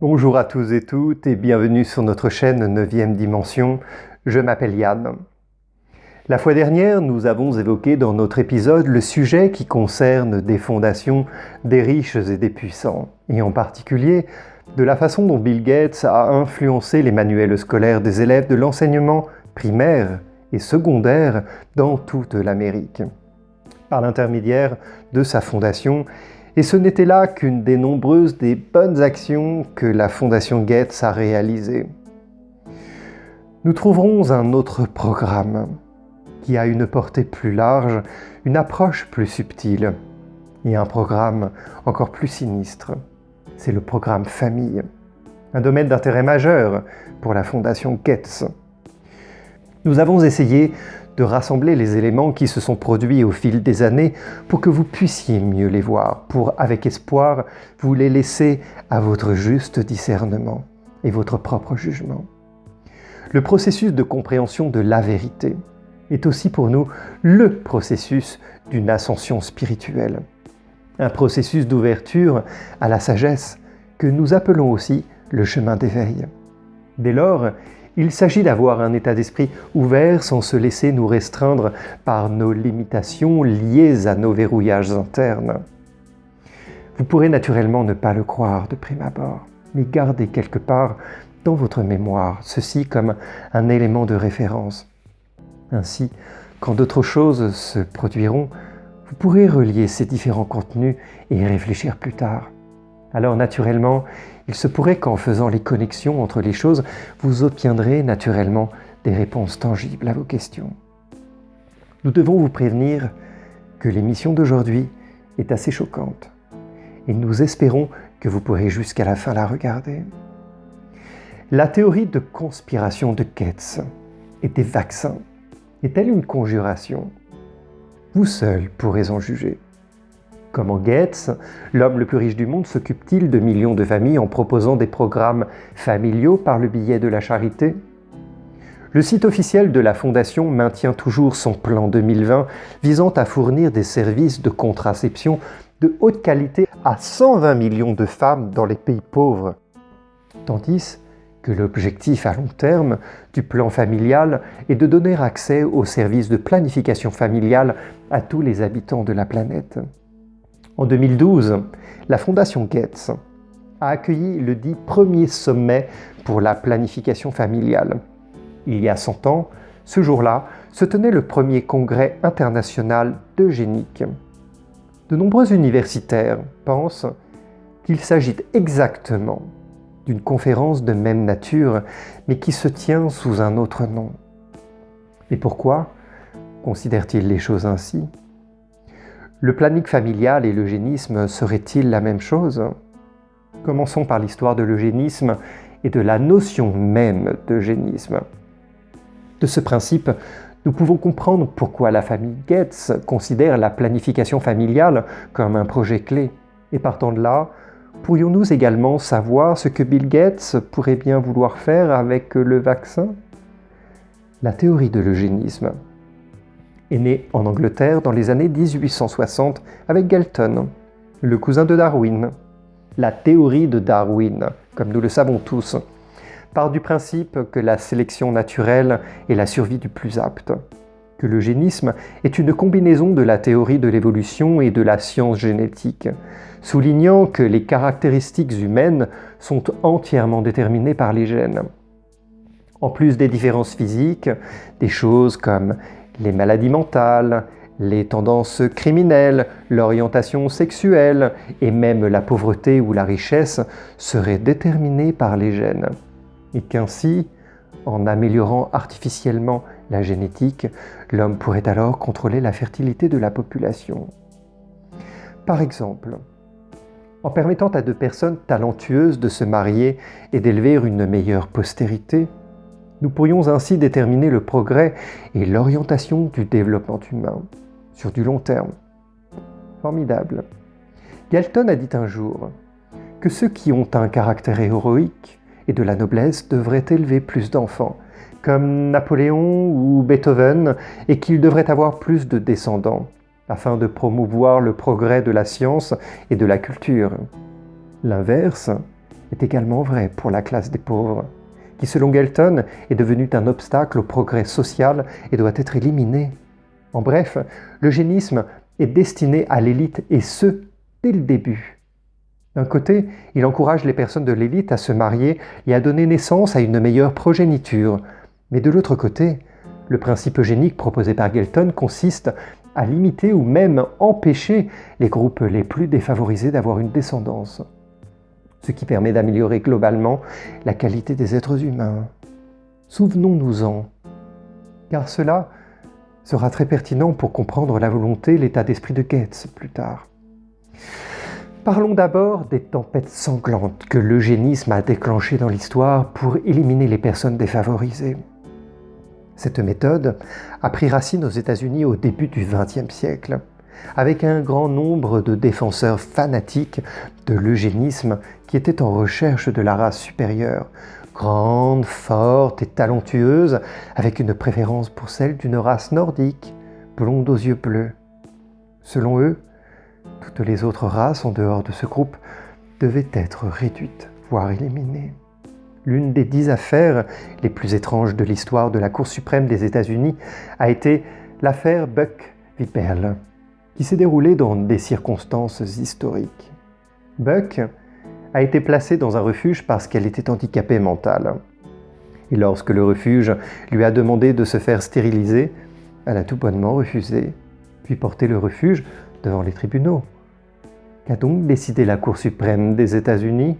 Bonjour à tous et toutes et bienvenue sur notre chaîne 9e Dimension. Je m'appelle Yann. La fois dernière, nous avons évoqué dans notre épisode le sujet qui concerne des fondations des riches et des puissants, et en particulier de la façon dont Bill Gates a influencé les manuels scolaires des élèves de l'enseignement primaire et secondaire dans toute l'Amérique, par l'intermédiaire de sa fondation. Et ce n'était là qu'une des nombreuses des bonnes actions que la Fondation Gates a réalisées. Nous trouverons un autre programme qui a une portée plus large, une approche plus subtile et un programme encore plus sinistre. C'est le programme Famille, un domaine d'intérêt majeur pour la Fondation Gates. Nous avons essayé de rassembler les éléments qui se sont produits au fil des années pour que vous puissiez mieux les voir, pour, avec espoir, vous les laisser à votre juste discernement et votre propre jugement. Le processus de compréhension de la vérité est aussi pour nous le processus d'une ascension spirituelle, un processus d'ouverture à la sagesse que nous appelons aussi le chemin d'éveil. Dès lors, il s'agit d'avoir un état d'esprit ouvert sans se laisser nous restreindre par nos limitations liées à nos verrouillages internes. Vous pourrez naturellement ne pas le croire de prime abord, mais gardez quelque part dans votre mémoire ceci comme un élément de référence. Ainsi, quand d'autres choses se produiront, vous pourrez relier ces différents contenus et y réfléchir plus tard. Alors naturellement, il se pourrait qu'en faisant les connexions entre les choses, vous obtiendrez naturellement des réponses tangibles à vos questions. Nous devons vous prévenir que l'émission d'aujourd'hui est assez choquante et nous espérons que vous pourrez jusqu'à la fin la regarder. La théorie de conspiration de Gates et des vaccins est-elle une conjuration? Vous seul pourrez en juger. Comment Gates, l'homme le plus riche du monde, s'occupe-t-il de millions de familles en proposant des programmes familiaux par le biais de la charité? Le site officiel de la Fondation maintient toujours son plan 2020 visant à fournir des services de contraception de haute qualité à 120 millions de femmes dans les pays pauvres. Tandis que l'objectif à long terme du plan familial est de donner accès aux services de planification familiale à tous les habitants de la planète. En 2012, la Fondation Gates a accueilli le dit premier sommet pour la planification familiale. Il y a 100 ans, ce jour-là, se tenait le premier congrès international d'eugénique. De nombreux universitaires pensent qu'il s'agit exactement d'une conférence de même nature, mais qui se tient sous un autre nom. Et pourquoi considèrent-ils les choses ainsi ? Le planning familial et l'eugénisme seraient-ils la même chose? Commençons par l'histoire de l'eugénisme et de la notion même d'eugénisme. De ce principe, nous pouvons comprendre pourquoi la famille Gates considère la planification familiale comme un projet clé. Et partant de là, pourrions-nous également savoir ce que Bill Gates pourrait bien vouloir faire avec le vaccin? La théorie de l'eugénisme est né en Angleterre dans les années 1860 avec Galton, le cousin de Darwin. La théorie de Darwin, comme nous le savons tous, part du principe que la sélection naturelle est la survie du plus apte, que l'eugénisme est une combinaison de la théorie de l'évolution et de la science génétique, soulignant que les caractéristiques humaines sont entièrement déterminées par les gènes. En plus des différences physiques, des choses comme les maladies mentales, les tendances criminelles, l'orientation sexuelle et même la pauvreté ou la richesse seraient déterminées par les gènes. Et qu'ainsi, en améliorant artificiellement la génétique, l'homme pourrait alors contrôler la fertilité de la population. Par exemple, en permettant à deux personnes talentueuses de se marier et d'élever une meilleure postérité, nous pourrions ainsi déterminer le progrès et l'orientation du développement humain sur du long terme. Formidable. Galton a dit un jour que ceux qui ont un caractère héroïque et de la noblesse devraient élever plus d'enfants, comme Napoléon ou Beethoven, et qu'ils devraient avoir plus de descendants, afin de promouvoir le progrès de la science et de la culture. L'inverse est également vrai pour la classe des pauvres, qui selon Galton est devenue un obstacle au progrès social et doit être éliminée. En bref, l'eugénisme est destiné à l'élite et ce, dès le début. D'un côté, il encourage les personnes de l'élite à se marier et à donner naissance à une meilleure progéniture. Mais de l'autre côté, le principe eugénique proposé par Galton consiste à limiter ou même empêcher les groupes les plus défavorisés d'avoir une descendance, ce qui permet d'améliorer globalement la qualité des êtres humains. Souvenons-nous-en, car cela sera très pertinent pour comprendre la volonté, l'état d'esprit de Goethe plus tard. Parlons d'abord des tempêtes sanglantes que l'eugénisme a déclenchées dans l'histoire pour éliminer les personnes défavorisées. Cette méthode a pris racine aux États-Unis au début du XXe siècle, avec un grand nombre de défenseurs fanatiques de l'eugénisme qui étaient en recherche de la race supérieure, grande, forte et talentueuse, avec une préférence pour celle d'une race nordique, blonde aux yeux bleus. Selon eux, toutes les autres races en dehors de ce groupe devaient être réduites, voire éliminées. L'une des 10 affaires les plus étranges de l'histoire de la Cour suprême des États-Unis a été l'affaire Buck v. Bell, qui s'est déroulée dans des circonstances historiques. Buck a été placée dans un refuge parce qu'elle était handicapée mentale. Et lorsque le refuge lui a demandé de se faire stériliser, elle a tout bonnement refusé, puis porté le refuge devant les tribunaux. Qu'a donc décidé la Cour suprême des États-Unis ?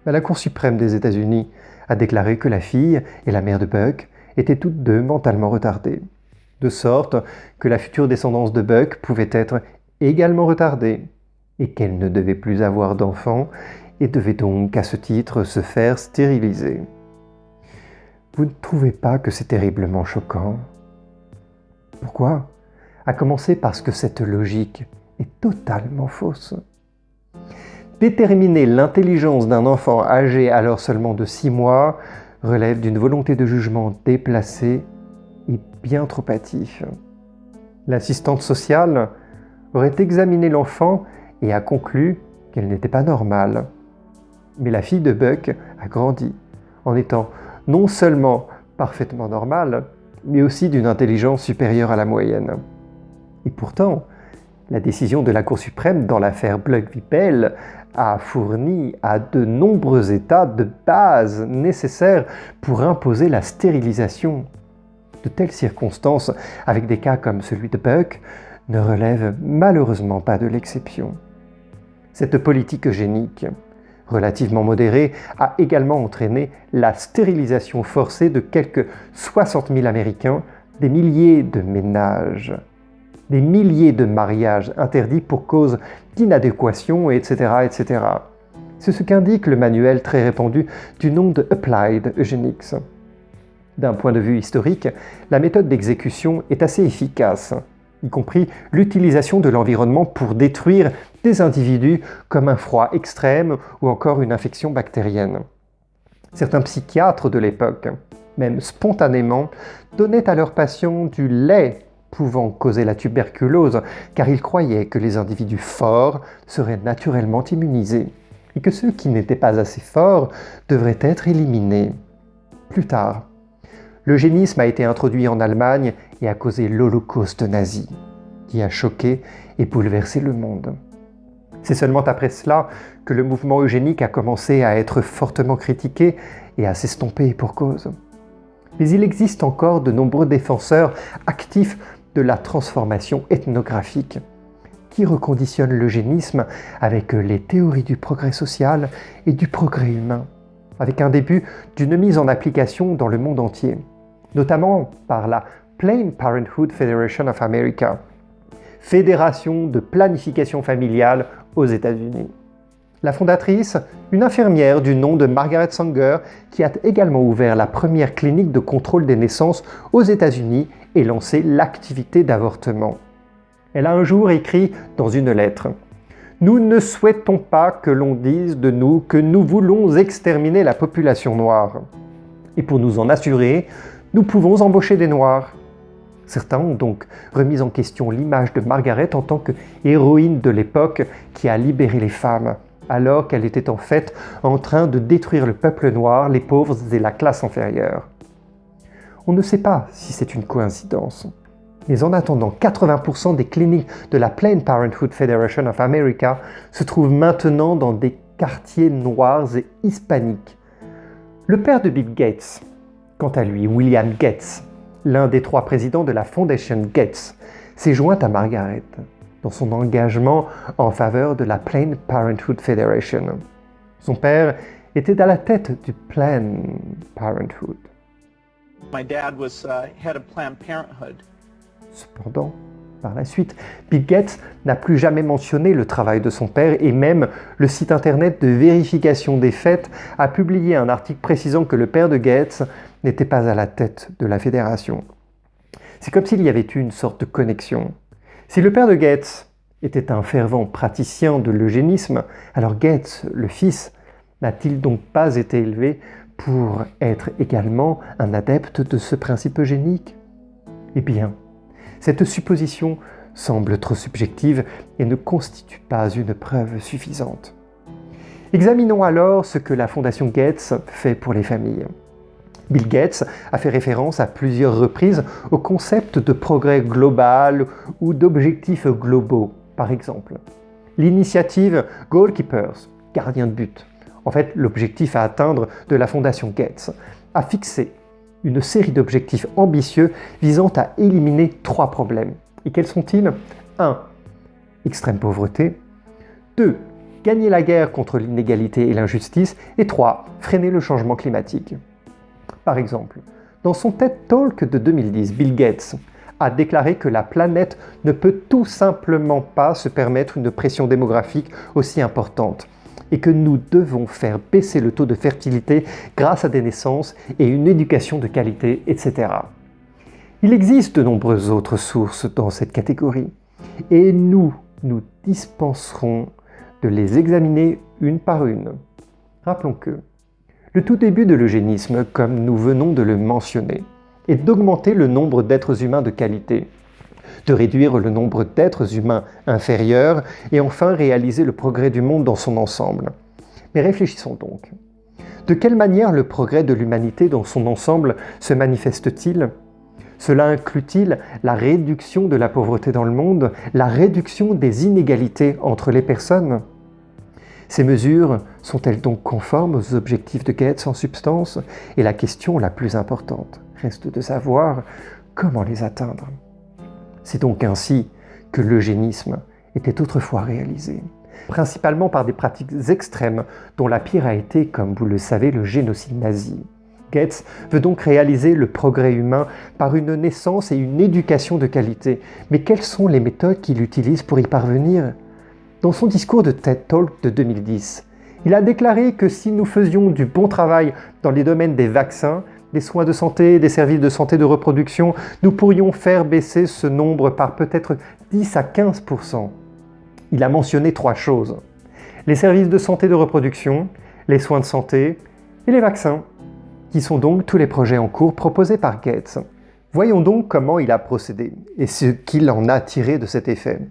La Cour suprême des États-Unis a déclaré que la fille et la mère de Buck étaient toutes deux mentalement retardées, de sorte que la future descendance de Buck pouvait être également retardée, et qu'elle ne devait plus avoir d'enfants et devait donc à ce titre se faire stériliser. Vous ne trouvez pas que c'est terriblement choquant ? Pourquoi ? À commencer parce que cette logique est totalement fausse. Déterminer l'intelligence d'un enfant âgé alors seulement de 6 mois relève d'une volonté de jugement déplacée et bien trop hâtive. L'assistante sociale aurait examiné l'enfant et a conclu qu'elle n'était pas normale. Mais la fille de Buck a grandi en étant non seulement parfaitement normale, mais aussi d'une intelligence supérieure à la moyenne. Et pourtant, la décision de la Cour suprême dans l'affaire Buck v. Bell a fourni à de nombreux États de base nécessaires pour imposer la stérilisation. De telles circonstances, avec des cas comme celui de Buck, ne relèvent malheureusement pas de l'exception. Cette politique eugénique, relativement modérée, a également entraîné la stérilisation forcée de quelques 60 000 Américains, des milliers de ménages, des milliers de mariages interdits pour cause d'inadéquation, etc., etc. C'est ce qu'indique le manuel très répandu du nom de Applied Eugenics. D'un point de vue historique, la méthode d'exécution est assez efficace, y compris l'utilisation de l'environnement pour détruire des individus comme un froid extrême ou encore une infection bactérienne. Certains psychiatres de l'époque, même spontanément, donnaient à leurs patients du lait pouvant causer la tuberculose, car ils croyaient que les individus forts seraient naturellement immunisés, et que ceux qui n'étaient pas assez forts devraient être éliminés. Plus tard, l'eugénisme a été introduit en Allemagne et a causé l'Holocauste nazi, qui a choqué et bouleversé le monde. C'est seulement après cela que le mouvement eugénique a commencé à être fortement critiqué et à s'estomper pour cause. Mais il existe encore de nombreux défenseurs actifs de la transformation ethnographique, qui reconditionne l'eugénisme avec les théories du progrès social et du progrès humain, avec un début d'une mise en application dans le monde entier, notamment par la Planned Parenthood Federation of America, fédération de planification familiale aux États-Unis. La fondatrice, une infirmière du nom de Margaret Sanger, qui a également ouvert la première clinique de contrôle des naissances aux États-Unis et lancé l'activité d'avortement. Elle a un jour écrit dans une lettre « Nous ne souhaitons pas que l'on dise de nous que nous voulons exterminer la population noire. Et pour nous en assurer, nous pouvons embaucher des Noirs. » Certains ont donc remis en question l'image de Margaret en tant qu'héroïne de l'époque qui a libéré les femmes alors qu'elle était en fait en train de détruire le peuple noir, les pauvres et la classe inférieure. On ne sait pas si c'est une coïncidence. Mais en attendant, 80% des cliniques de la Planned Parenthood Federation of America se trouvent maintenant dans des quartiers noirs et hispaniques. Le père de Bill Gates, quant à lui, William Gates, l'un des 3 présidents de la Fondation Gates, s'est joint à Margaret dans son engagement en faveur de la Planned Parenthood Federation. Son père était à la tête du Planned Parenthood. My dad was head of Planned Parenthood. Cependant, par la suite, Bill Gates n'a plus jamais mentionné le travail de son père et même le site internet de vérification des faits a publié un article précisant que le père de Gates n'était pas à la tête de la fédération. C'est comme s'il y avait eu une sorte de connexion. Si le père de Gates était un fervent praticien de l'eugénisme, alors Gates, le fils, n'a-t-il donc pas été élevé pour être également un adepte de ce principe eugénique ? Eh bien, cette supposition semble trop subjective et ne constitue pas une preuve suffisante. Examinons alors ce que la Fondation Gates fait pour les familles. Bill Gates a fait référence à plusieurs reprises au concept de progrès global ou d'objectifs globaux, par exemple. L'initiative Goalkeepers, gardien de but, en fait l'objectif à atteindre de la Fondation Gates, a fixé une série d'objectifs ambitieux visant à éliminer 3 problèmes. Et quels sont-ils ? 1. Extrême pauvreté. 2. Gagner la guerre contre l'inégalité et l'injustice. Et 3. Freiner le changement climatique. Par exemple, dans son TED Talk de 2010, Bill Gates a déclaré que la planète ne peut tout simplement pas se permettre une pression démographique aussi importante et que nous devons faire baisser le taux de fertilité grâce à des naissances et une éducation de qualité, etc. Il existe de nombreuses autres sources dans cette catégorie et nous dispenserons de les examiner une par une. Rappelons que le tout début de l'eugénisme, comme nous venons de le mentionner, est d'augmenter le nombre d'êtres humains de qualité, de réduire le nombre d'êtres humains inférieurs et enfin réaliser le progrès du monde dans son ensemble. Mais réfléchissons donc. De quelle manière le progrès de l'humanité dans son ensemble se manifeste-t-il ? Cela inclut-il la réduction de la pauvreté dans le monde, la réduction des inégalités entre les personnes ? Ces mesures sont-elles donc conformes aux objectifs de Gates en substance ? Et la question la plus importante reste de savoir comment les atteindre. C'est donc ainsi que l'eugénisme était autrefois réalisé, principalement par des pratiques extrêmes dont la pire a été, comme vous le savez, le génocide nazi. Gates veut donc réaliser le progrès humain par une naissance et une éducation de qualité. Mais quelles sont les méthodes qu'il utilise pour y parvenir ? Dans son discours de TED Talk de 2010, il a déclaré que si nous faisions du bon travail dans les domaines des vaccins, des soins de santé, des services de santé de reproduction, nous pourrions faire baisser ce nombre par peut-être 10 à 15%. Il a mentionné 3 choses. Les services de santé de reproduction, les soins de santé et les vaccins, qui sont donc tous les projets en cours proposés par Gates. Voyons donc comment il a procédé et ce qu'il en a tiré de cet effet.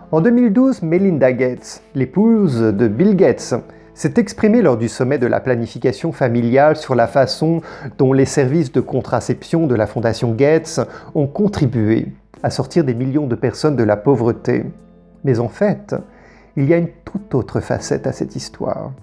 En 2012, Melinda Gates, l'épouse de Bill Gates, s'est exprimée lors du sommet de la planification familiale sur la façon dont les services de contraception de la Fondation Gates ont contribué à sortir des millions de personnes de la pauvreté. Mais en fait, il y a une toute autre facette à cette histoire.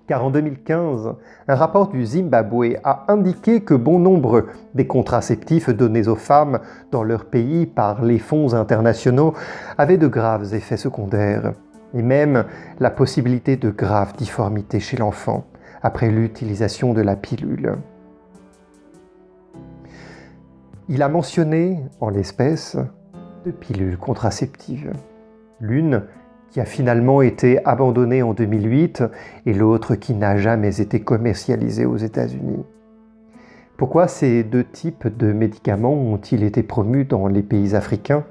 Car en 2015, un rapport du Zimbabwe a indiqué que bon nombre des contraceptifs donnés aux femmes dans leur pays par les fonds internationaux avaient de graves effets secondaires, et même la possibilité de graves difformités chez l'enfant après l'utilisation de la pilule. Il a mentionné, en l'espèce, 2 pilules contraceptives. L'une qui a finalement été abandonnée en 2008 et l'autre qui n'a jamais été commercialisée aux États-Unis. Pourquoi ces 2 types de médicaments ont-ils été promus dans les pays africains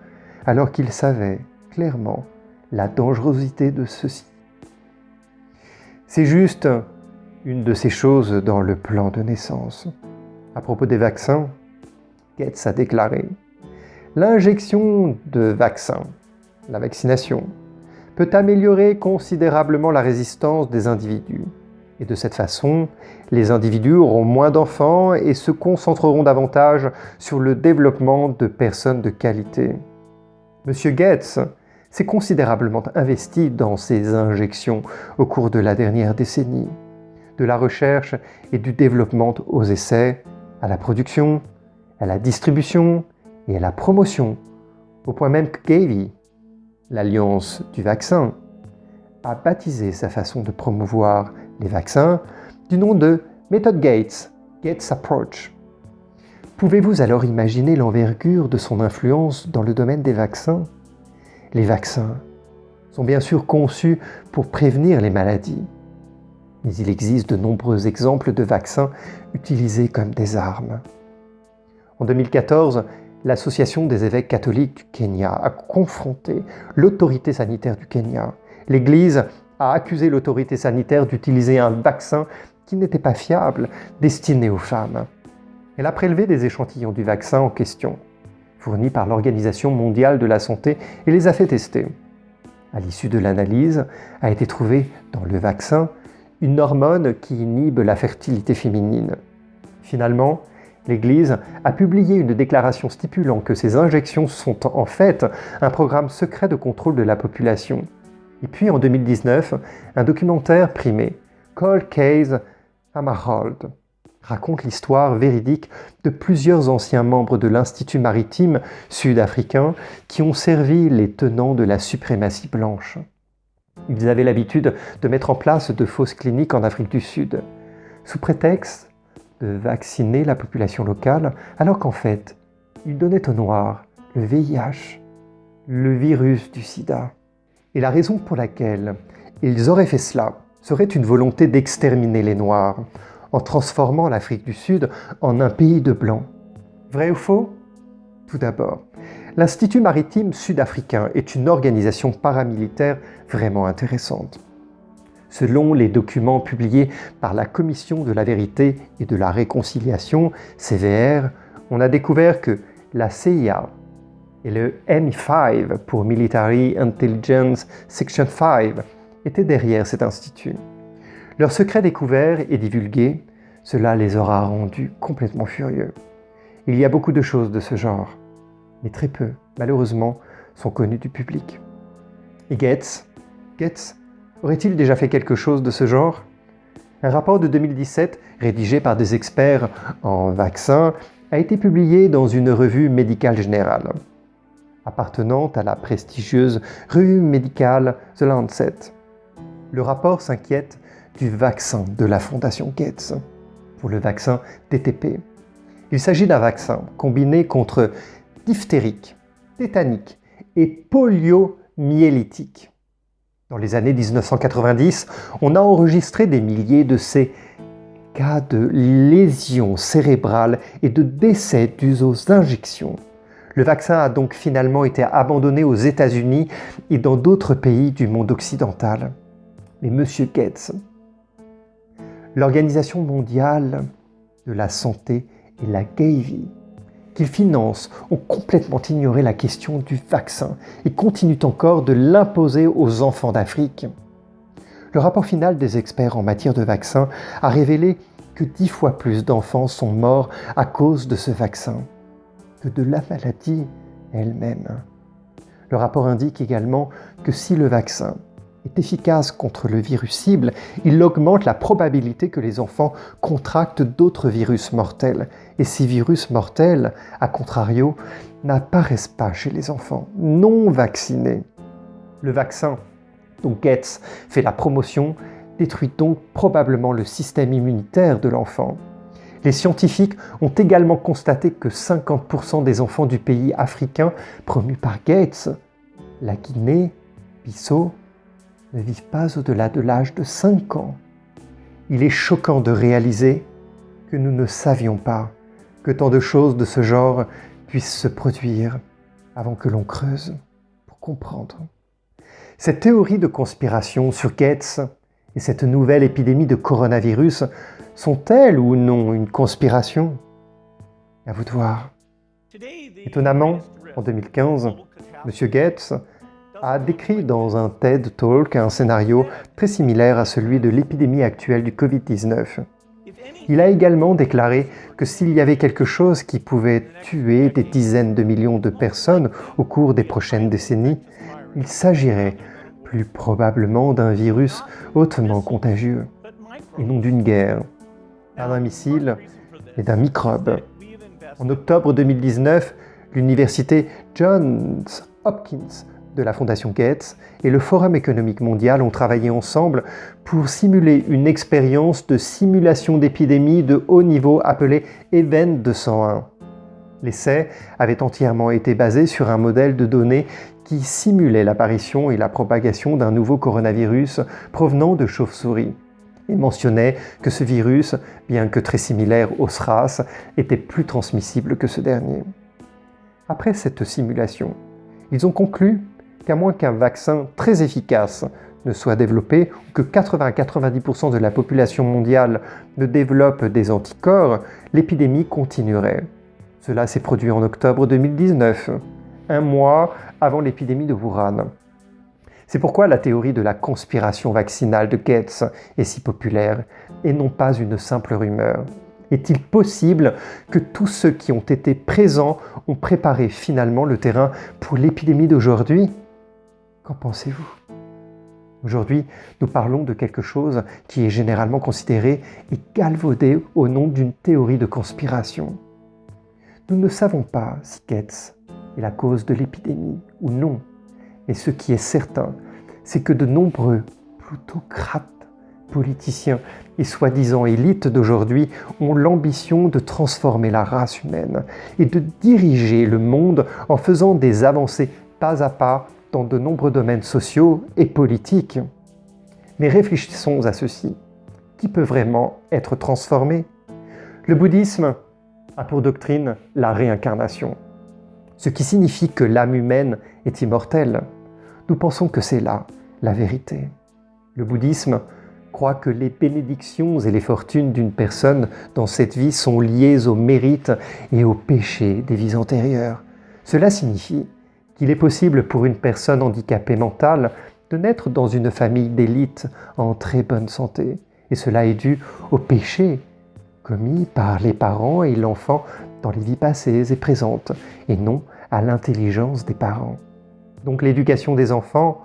alors qu'ils savaient clairement la dangerosité de ceux-ci ? C'est juste une de ces choses dans le plan de naissance. À propos des vaccins, Gates a déclaré « L'injection de vaccins, la vaccination, peut améliorer considérablement la résistance des individus. Et de cette façon, les individus auront moins d'enfants et se concentreront davantage sur le développement de personnes de qualité. M. Gates s'est considérablement investi dans ces injections au cours de la dernière décennie, de la recherche et du développement aux essais, à la production, à la distribution et à la promotion, au point même que Gavi, l'Alliance du vaccin, a baptisé sa façon de promouvoir les vaccins du nom de méthode Gates, Gates Approach. Pouvez-vous alors imaginer l'envergure de son influence dans le domaine des vaccins? Les vaccins sont bien sûr conçus pour prévenir les maladies, mais il existe de nombreux exemples de vaccins utilisés comme des armes. En 2014, l'Association des évêques catholiques du Kenya a confronté l'autorité sanitaire du Kenya. L'Église a accusé l'autorité sanitaire d'utiliser un vaccin qui n'était pas fiable, destiné aux femmes. Elle a prélevé des échantillons du vaccin en question, fournis par l'Organisation mondiale de la santé, et les a fait tester. À l'issue de l'analyse, a été trouvée dans le vaccin une hormone qui inhibe la fertilité féminine. Finalement, l'Église a publié une déclaration stipulant que ces injections sont en fait un programme secret de contrôle de la population. Et puis en 2019, un documentaire primé, Cold Case Hammarskjöld, raconte l'histoire véridique de plusieurs anciens membres de l'Institut maritime sud-africain qui ont servi les tenants de la suprématie blanche. Ils avaient l'habitude de mettre en place de fausses cliniques en Afrique du Sud, sous prétexte de vacciner la population locale, alors qu'en fait, ils donnaient aux Noirs le VIH, le virus du sida. Et la raison pour laquelle ils auraient fait cela serait une volonté d'exterminer les Noirs, en transformant l'Afrique du Sud en un pays de blancs. Vrai ou faux? Tout d'abord, l'Institut maritime sud-africain est une organisation paramilitaire vraiment intéressante. Selon les documents publiés par la Commission de la vérité et de la réconciliation, CVR, on a découvert que la CIA et le MI5 pour Military Intelligence Section 5 étaient derrière cet institut. Leur secret découvert et divulgué, cela les aura rendus complètement furieux. Il y a beaucoup de choses de ce genre, mais très peu, malheureusement, sont connues du public. Et Gates aurait-il déjà fait quelque chose de ce genre? Un rapport de 2017, rédigé par des experts en vaccins, a été publié dans une revue médicale générale, appartenant à la prestigieuse revue médicale The Lancet. Le rapport s'inquiète du vaccin de la Fondation Gates, pour le vaccin DTP. Il s'agit d'un vaccin combiné contre diphtérique, tétanique et poliomyélitique. Dans les années 1990, on a enregistré des milliers de ces cas de lésions cérébrales et de décès dus aux injections. Le vaccin a donc finalement été abandonné aux États-Unis et dans d'autres pays du monde occidental. Mais M. Gates, l'Organisation mondiale de la santé et la Gavi, qu'il finance, ont complètement ignoré la question du vaccin et continuent encore de l'imposer aux enfants d'Afrique. Le rapport final des experts en matière de vaccins a révélé que 10 fois plus d'enfants sont morts à cause de ce vaccin que de la maladie elle-même. Le rapport indique également que si le vaccin est efficace contre le virus cible, il augmente la probabilité que les enfants contractent d'autres virus mortels. Et ces virus mortels, à contrario, n'apparaissent pas chez les enfants non vaccinés. Le vaccin dont Gates fait la promotion détruit donc probablement le système immunitaire de l'enfant. Les scientifiques ont également constaté que 50% des enfants du pays africain promu par Gates, la Guinée, Bissau, ne vivent pas au-delà de l'âge de 5 ans. Il est choquant de réaliser que nous ne savions pas que tant de choses de ce genre puissent se produire avant que l'on creuse pour comprendre. Cette théorie de conspiration sur Gates et cette nouvelle épidémie de coronavirus sont-elles ou non une conspiration? À vous de voir. Étonnamment, en 2015, M. Gates a décrit dans un TED Talk un scénario très similaire à celui de l'épidémie actuelle du Covid-19. Il a également déclaré que s'il y avait quelque chose qui pouvait tuer des dizaines de millions de personnes au cours des prochaines décennies, il s'agirait plus probablement d'un virus hautement contagieux, et non d'une guerre, pas d'un missile, mais d'un microbe. En octobre 2019, l'université Johns Hopkins de la Fondation Gates et le Forum économique mondial ont travaillé ensemble pour simuler une expérience de simulation d'épidémie de haut niveau appelée Event 201. L'essai avait entièrement été basé sur un modèle de données qui simulait l'apparition et la propagation d'un nouveau coronavirus provenant de chauves-souris et mentionnait que ce virus, bien que très similaire au SRAS, était plus transmissible que ce dernier. Après cette simulation, ils ont conclu qu'à moins qu'un vaccin très efficace ne soit développé ou que 80-90% de la population mondiale ne développe des anticorps, l'épidémie continuerait. Cela s'est produit en octobre 2019, un mois avant l'épidémie de Wuhan. C'est pourquoi la théorie de la conspiration vaccinale de Gates est si populaire et non pas une simple rumeur. Est-il possible que tous ceux qui ont été présents ont préparé finalement le terrain pour l'épidémie d'aujourd'hui ? Qu'en pensez-vous ? Aujourd'hui, nous parlons de quelque chose qui est généralement considéré et galvaudé au nom d'une théorie de conspiration. Nous ne savons pas si Gates est la cause de l'épidémie ou non, mais ce qui est certain, c'est que de nombreux plutocrates, politiciens et soi-disant élites d'aujourd'hui ont l'ambition de transformer la race humaine et de diriger le monde en faisant des avancées pas à pas dans de nombreux domaines sociaux et politiques. Mais réfléchissons à ceci. Qui peut vraiment être transformé ? Le bouddhisme a pour doctrine la réincarnation, ce qui signifie que l'âme humaine est immortelle. Nous pensons que c'est là la vérité. Le bouddhisme croit que les bénédictions et les fortunes d'une personne dans cette vie sont liées aux mérites et aux péchés des vies antérieures. Cela signifie qu'il est possible pour une personne handicapée mentale de naître dans une famille d'élite en très bonne santé. Et cela est dû aux péchés commis par les parents et l'enfant dans les vies passées et présentes, et non à l'intelligence des parents. Donc l'éducation des enfants,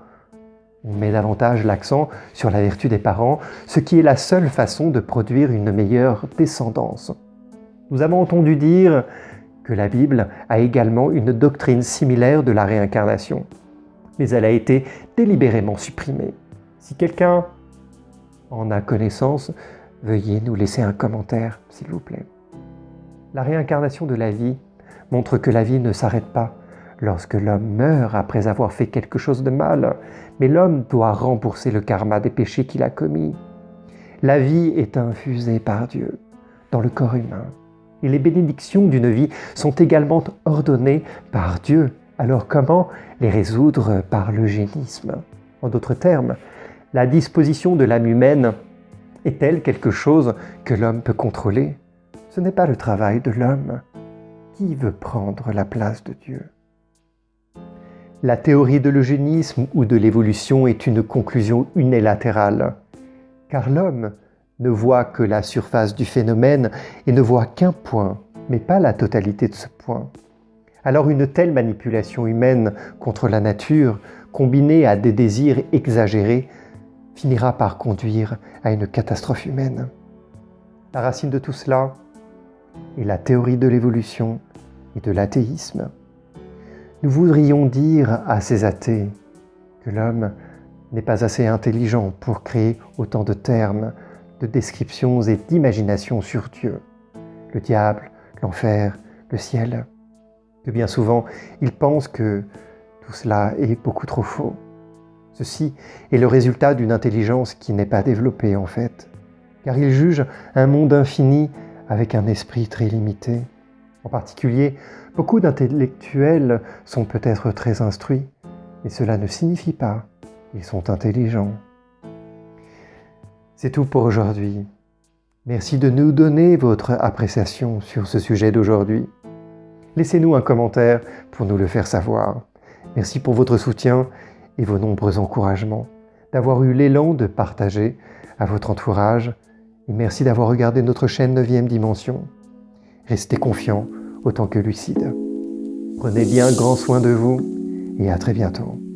on met davantage l'accent sur la vertu des parents, ce qui est la seule façon de produire une meilleure descendance. Nous avons entendu dire que la Bible a également une doctrine similaire de la réincarnation, mais elle a été délibérément supprimée. Si quelqu'un en a connaissance, veuillez nous laisser un commentaire, s'il vous plaît. La réincarnation de la vie montre que la vie ne s'arrête pas lorsque l'homme meurt après avoir fait quelque chose de mal, mais l'homme doit rembourser le karma des péchés qu'il a commis. La vie est infusée par Dieu dans le corps humain. Et les bénédictions d'une vie sont également ordonnées par Dieu. Alors comment les résoudre par l'eugénisme ? En d'autres termes, la disposition de l'âme humaine est-elle quelque chose que l'homme peut contrôler ? Ce n'est pas le travail de l'homme. Qui veut prendre la place de Dieu ? La théorie de l'eugénisme ou de l'évolution est une conclusion unilatérale, car l'homme ne voit que la surface du phénomène et ne voit qu'un point, mais pas la totalité de ce point. Alors une telle manipulation humaine contre la nature, combinée à des désirs exagérés, finira par conduire à une catastrophe humaine. La racine de tout cela est la théorie de l'évolution et de l'athéisme. Nous voudrions dire à ces athées que l'homme n'est pas assez intelligent pour créer autant de termes, de descriptions et d'imaginations sur Dieu, le diable, l'enfer, le ciel. Que bien souvent, ils pensent que tout cela est beaucoup trop faux. Ceci est le résultat d'une intelligence qui n'est pas développée en fait, car ils jugent un monde infini avec un esprit très limité. En particulier, beaucoup d'intellectuels sont peut-être très instruits, mais cela ne signifie pas qu'ils sont intelligents. C'est tout pour aujourd'hui. Merci de nous donner votre appréciation sur ce sujet d'aujourd'hui. Laissez-nous un commentaire pour nous le faire savoir. Merci pour votre soutien et vos nombreux encouragements, d'avoir eu l'élan de partager à votre entourage. Et merci d'avoir regardé notre chaîne 9e Dimension. Restez confiants autant que lucides. Prenez bien grand soin de vous et à très bientôt.